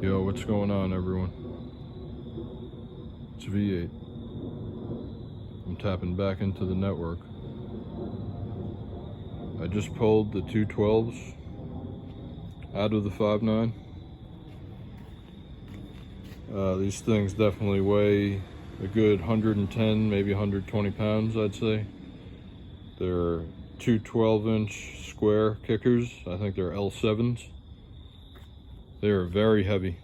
Yo, what's going on, everyone? It's V8. I'm tapping back into the network. I just pulled the 212s out of the 5.9. These things definitely weigh a good 110, maybe 120 pounds, I'd say. They're two 12-inch square kickers. I think they're L7s. They're very heavy.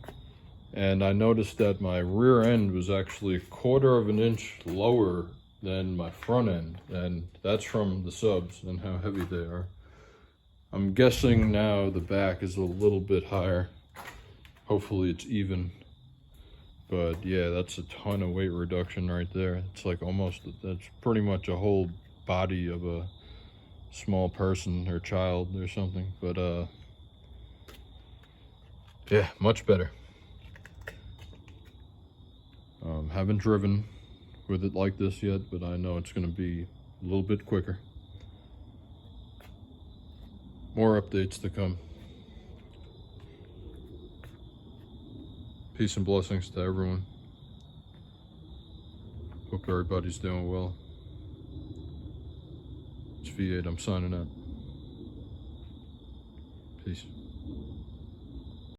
And I noticed that my rear end was actually 1/4 of an inch lower than my front end. And that's from the subs and how heavy they are. I'm guessing now the back is a little bit higher. Hopefully it's even. But yeah, that's a ton of weight reduction right there. It's like that's pretty much a whole body of a small person or child or something. But yeah, much better. Haven't driven with it like this yet, but I know it's going to be a little bit quicker. More updates to come. Peace and blessings to everyone. Hope everybody's doing well. It's V8, I'm signing out. Peace.